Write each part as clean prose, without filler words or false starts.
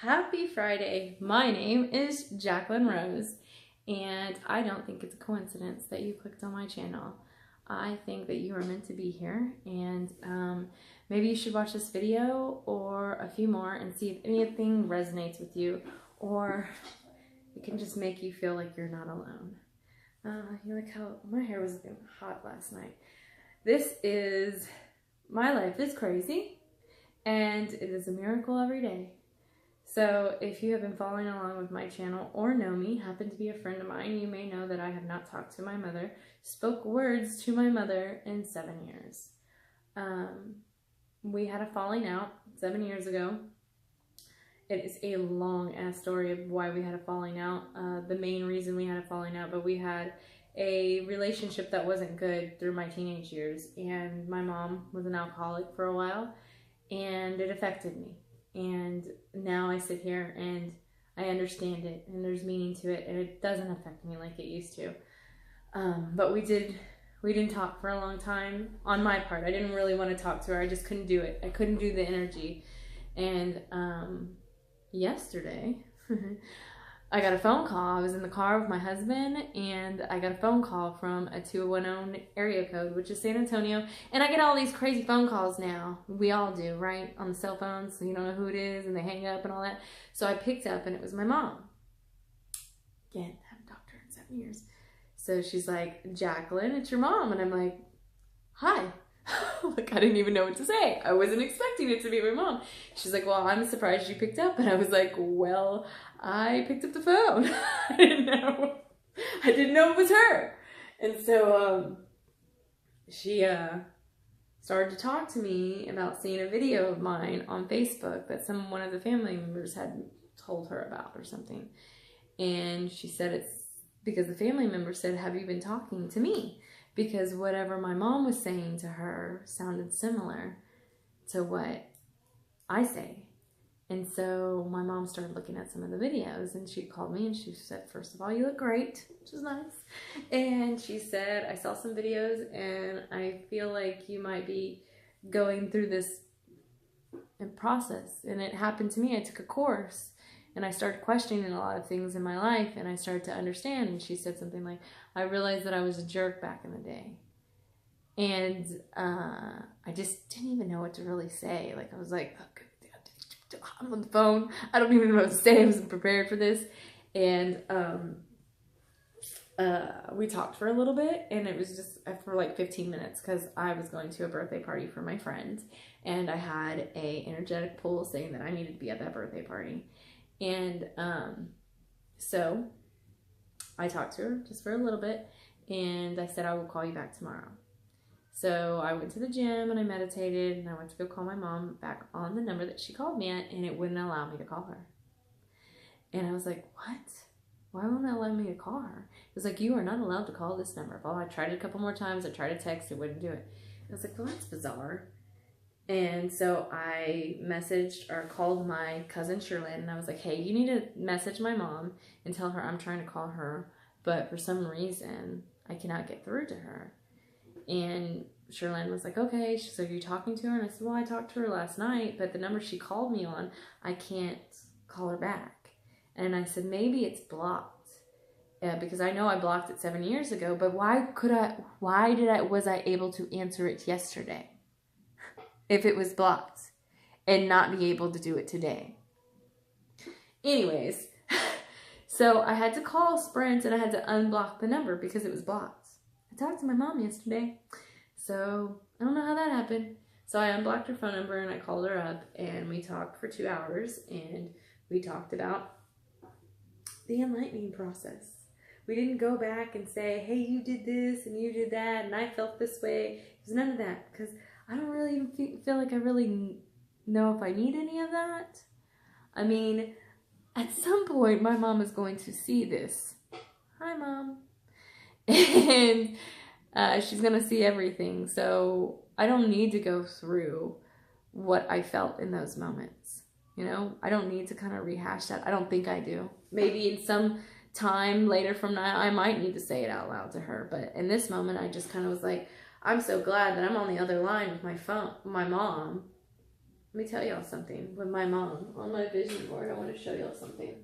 Happy Friday. My name is Jacqueline Rose, and I don't think it's a coincidence that you clicked on my channel. I think that you are meant to be here, and maybe you should watch this video or a few more and see if anything resonates with you, or it can just make you feel like you're not alone. You like how my hair was looking hot last night. This is My Life is Crazy, and it is a miracle every day. So if you have been following along with my channel or know me, happen to be a friend of mine, you may know that I have not talked to my mother, spoke words to my mother in 7 years. We had a falling out 7 years ago. It is a long ass story of why we had a falling out. The main reason we had a falling out, but we had a relationship that wasn't good through my teenage years, and my mom was an alcoholic for a while, and it affected me. And now I sit here and I understand it, and there's meaning to it, and it doesn't affect me like it used to. But we didn't talk for a long time on my part. I didn't really want to talk to her. I just couldn't do it. I couldn't do the energy. And yesterday, I got a phone call. I was in the car with my husband, and I got a phone call from a 210 area code, which is San Antonio. And I get all these crazy phone calls now. We all do, right? On the cell phones, so you don't know who it is, and they hang up and all that. So I picked up, and it was my mom. Again, I haven't talked to her in 7 years. So she's like, "Jacqueline, it's your mom." And I'm like, "Hi." Like, I didn't even know what to say. I wasn't expecting it to be my mom. She's like, "Well, I'm surprised you picked up." And I was like, "Well, I picked up the phone." I didn't know it was her. And so she started to talk to me about seeing a video of mine on Facebook that one of the family members had told her about or something. And she said it's because the family member said, "Have you been talking to me?" Because whatever my mom was saying to her sounded similar to what I say. And so my mom started looking at some of the videos, and she called me and she said, "First of all, you look great," which is nice. And she said, "I saw some videos and I feel like you might be going through this process." And it happened to me. I took a course and I started questioning a lot of things in my life, and I started to understand. And she said something like, "I realized that I was a jerk back in the day." And I just didn't even know what to really say. Like, I was like, I'm on the phone. I don't even know what to say. I wasn't prepared for this. And we talked for a little bit, and it was just for like 15 minutes because I was going to a birthday party for my friend, and I had a energetic pull saying that I needed to be at that birthday party. And so I talked to her just for a little bit, and I said, "I will call you back tomorrow." So I went to the gym and I meditated, and I went to go call my mom back on the number that she called me at, and it wouldn't allow me to call her. And I was like, "What? Why won't it allow me to call her?" It was like, "You are not allowed to call this number." Well, I tried it a couple more times. I tried to text, it wouldn't do it. I was like, "Well, that's bizarre." And so I messaged or called my cousin Sherlyn, and I was like, "Hey, you need to message my mom and tell her I'm trying to call her, but for some reason I cannot get through to her." And Sherlyn was like, "Okay." She's like, "Are you talking to her?" And I said, "Well, I talked to her last night, but the number she called me on, I can't call her back." And I said, "Maybe it's blocked." Because I know I blocked it 7 years ago, but was I able to answer it yesterday if it was blocked and not be able to do it today? Anyways, so I had to call Sprint and I had to unblock the number because it was blocked. I talked to my mom yesterday, so I don't know how that happened. So I unblocked her phone number and I called her up, and we talked for 2 hours, and we talked about the enlightening process. We didn't go back and say, "Hey, you did this and you did that and I felt this way." It was none of that, because I don't really even feel like I really know if I need any of that. I mean, at some point my mom is going to see this. Hi, Mom. And she's going to see everything. So I don't need to go through what I felt in those moments. You know, I don't need to kind of rehash that. I don't think I do. Maybe in some time later from now, I might need to say it out loud to her. But in this moment, I just kind of was like, I'm so glad that I'm on the other line with my mom, Let me tell y'all something. With my mom, on my vision board, I want to show y'all something.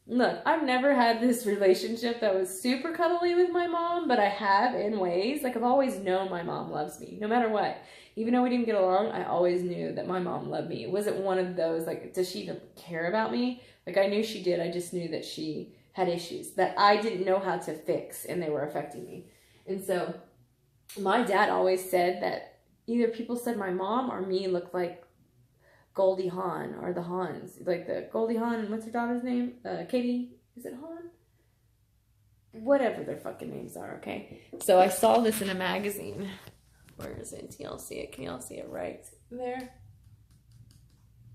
Look, I've never had this relationship that was super cuddly with my mom, but I have in ways. Like, I've always known my mom loves me, no matter what. Even though we didn't get along, I always knew that my mom loved me. It wasn't one of those, like, does she even care about me? Like, I knew she did. I just knew that she had issues that I didn't know how to fix, and they were affecting me. And so my dad always said that either people said my mom or me looked like Goldie Hawn, or the Hawns, like the Goldie Hawn, and what's her daughter's name? Katie, is it Hawn? Whatever their fucking names are, okay? So I saw this in a magazine. Where is it? Can y'all see it? Can y'all see it right there?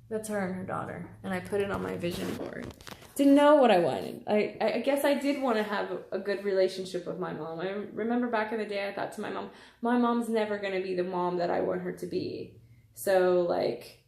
That's her and her daughter. And I put it on my vision board. Didn't know what I wanted. I guess I did want to have a good relationship with my mom. I remember back in the day, I thought to my mom's never going to be the mom that I want her to be. So, like,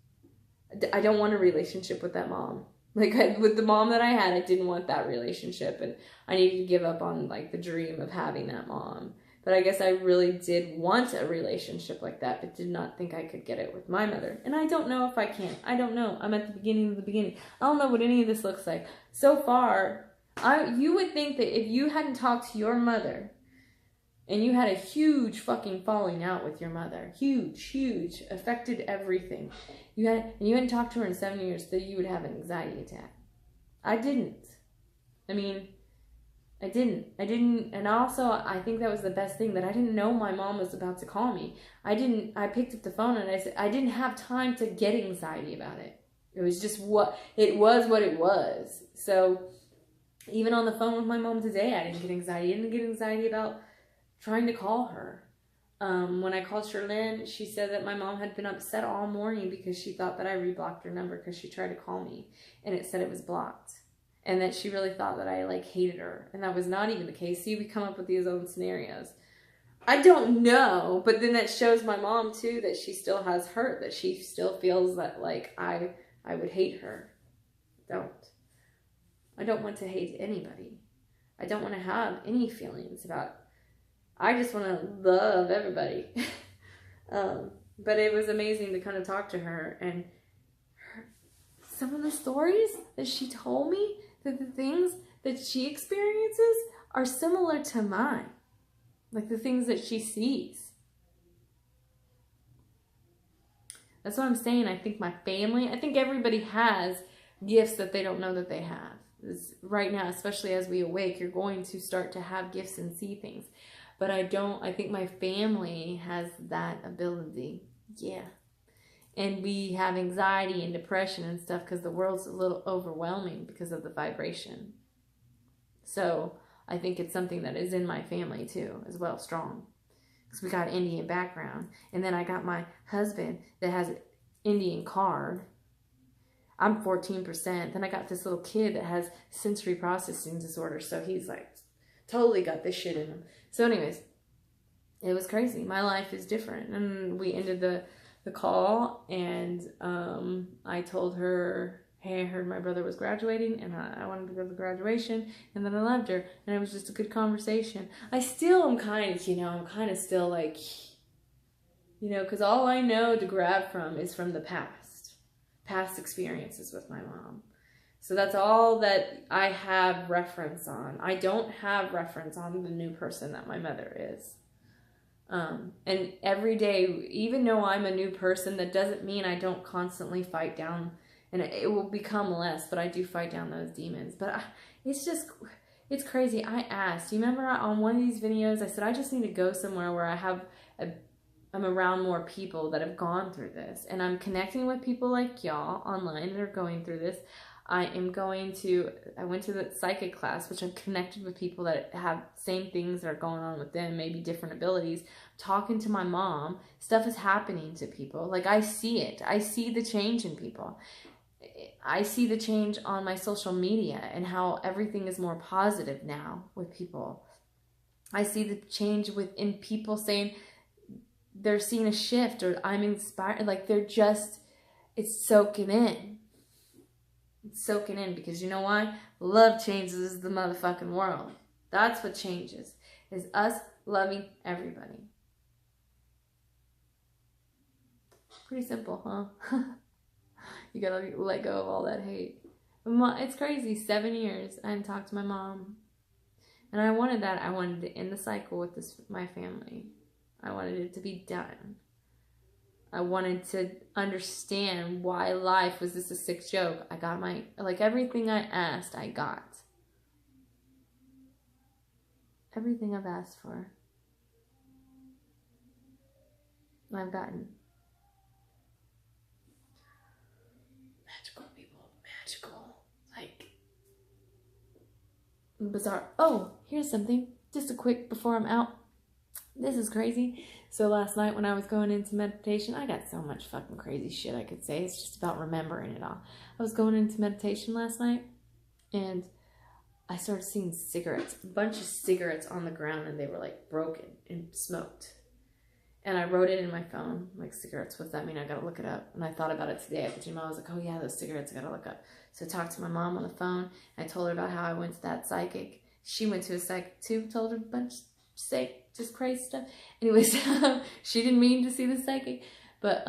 I don't want a relationship with that mom. Like, with the mom that I had, I didn't want that relationship. And I needed to give up on, like, the dream of having that mom. But I guess I really did want a relationship like that, but did not think I could get it with my mother. And I don't know if I can. I don't know. I'm at the beginning of the beginning. I don't know what any of this looks like. So far, you would think that if you hadn't talked to your mother, and you had a huge fucking falling out with your mother, huge, affected everything. You hadn't talked to her in 7 years, that you would have an anxiety attack. I didn't. I mean, I didn't. And also, I think that was the best thing, that I didn't know my mom was about to call me. I picked up the phone and I said, I didn't have time to get anxiety about it. It was just what it was. So even on the phone with my mom today, I didn't get anxiety. I didn't get anxiety about trying to call her. When I called Sherlyn, she said that my mom had been upset all morning because she thought that I reblocked her number because she tried to call me and it said it was blocked. And that she really thought that I, like, hated her. And that was not even the case. See, we come up with these own scenarios. I don't know, but then that shows my mom, too, that she still has hurt, that she still feels that, like, I would hate her. I don't want to hate anybody. I don't want to have any feelings about, I just want to love everybody. But it was amazing to kind of talk to her, and some of the stories that she told me, that the things that she experiences are similar to mine. Like the things that she sees. That's what I'm saying. I think my family, I think everybody has gifts that they don't know that they have. Right now, especially as we awake, you're going to start to have gifts and see things. But I think my family has that ability. Yeah. And we have anxiety and depression and stuff because the world's a little overwhelming because of the vibration. So I think it's something that is in my family too, as well, strong. Because we got Indian background. And then I got my husband that has an Indian card. I'm 14%. Then I got this little kid that has sensory processing disorder. So he's like totally got this shit in him. So anyways, it was crazy. My life is different. And we ended the call, and I told her, hey, I heard my brother was graduating, and I wanted to go to the graduation, and then I loved her, and it was just a good conversation. I still am kind of still like, because all I know to grab from is from the past experiences with my mom. So that's all that I have reference on. I don't have reference on the new person that my mother is. And every day, even though I'm a new person, that doesn't mean I don't constantly fight down, and it will become less, but I do fight down those demons. But it's crazy. I asked, you remember on one of these videos, I said, I just need to go somewhere where I'm around more people that have gone through this, and I'm connecting with people like y'all online that are going through this. I went to the psychic class, which I'm connected with people that have same things that are going on with them, maybe different abilities. Talking to my mom, stuff is happening to people. Like, I see it. I see the change in people. I see the change on my social media and how everything is more positive now with people. I see the change within people saying they're seeing a shift, or I'm inspired. Like, it's soaking in. It's soaking in, because you know why? Love changes the motherfucking world. That's what changes, is us loving everybody. Pretty simple, huh? You gotta let go of all that hate. It's crazy. 7 years I hadn't talked to my mom. And I wanted that. I wanted to end the cycle with my family. I wanted it to be done. I wanted to understand why life was just a sick joke. I got everything I asked, I got. Everything I've asked for, I've gotten. Magical, people. Magical. Bizarre. Oh, here's something. Just a quick before I'm out. This is crazy. So last night when I was going into meditation, I got so much fucking crazy shit I could say. It's just about remembering it all. I was going into meditation last night and I started seeing cigarettes, a bunch of cigarettes on the ground, and they were like broken and smoked. And I wrote it in my phone, like, cigarettes, what's that mean? I gotta look it up. And I thought about it today at the gym. I was like, oh yeah, those cigarettes, I gotta look up. So I talked to my mom on the phone. I told her about how I went to that psychic. She went to a psychic too, told her a bunch of just crazy stuff. Anyways, she didn't mean to see the psychic. But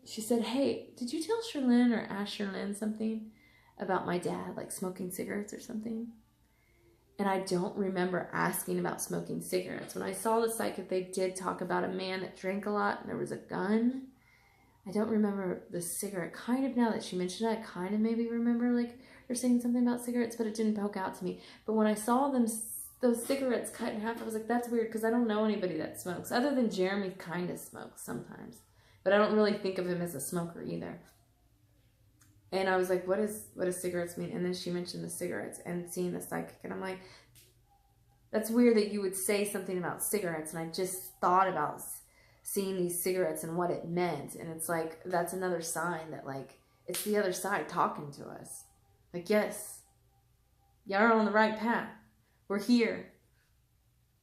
she said, hey, did you tell Sherlyn or ask Sherlyn something about my dad, like smoking cigarettes or something? And I don't remember asking about smoking cigarettes. When I saw the psychic, they did talk about a man that drank a lot and there was a gun. I don't remember the cigarette. Kind of, now that she mentioned it, I kind of maybe remember like her saying something about cigarettes, but it didn't poke out to me. But when I saw those cigarettes cut in half, I was like, that's weird, because I don't know anybody that smokes. Other than Jeremy kind of smokes sometimes. But I don't really think of him as a smoker either. And I was like, what does cigarettes mean? And then she mentioned the cigarettes and seeing the psychic. And I'm like, that's weird that you would say something about cigarettes. And I just thought about seeing these cigarettes and what it meant. And it's like, that's another sign that, like, it's the other side talking to us. Like, yes, y'all are on the right path. We're here.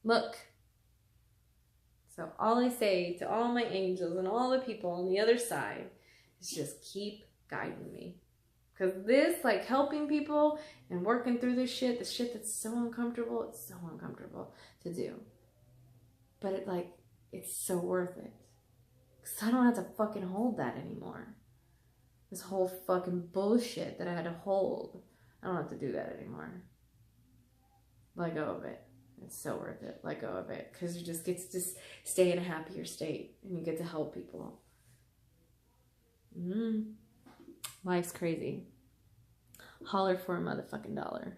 Look. So all I say to all my angels and all the people on the other side is just keep guiding me. Because this, like, helping people and working through this shit, the shit that's so uncomfortable, it's so uncomfortable to do. But it's so worth it. Because I don't have to fucking hold that anymore. This whole fucking bullshit that I had to hold. I don't have to do that anymore. Let go of it. It's so worth it. Let go of it. Because you just get to just stay in a happier state. And you get to help people. Life's crazy. Holler for a motherfucking dollar.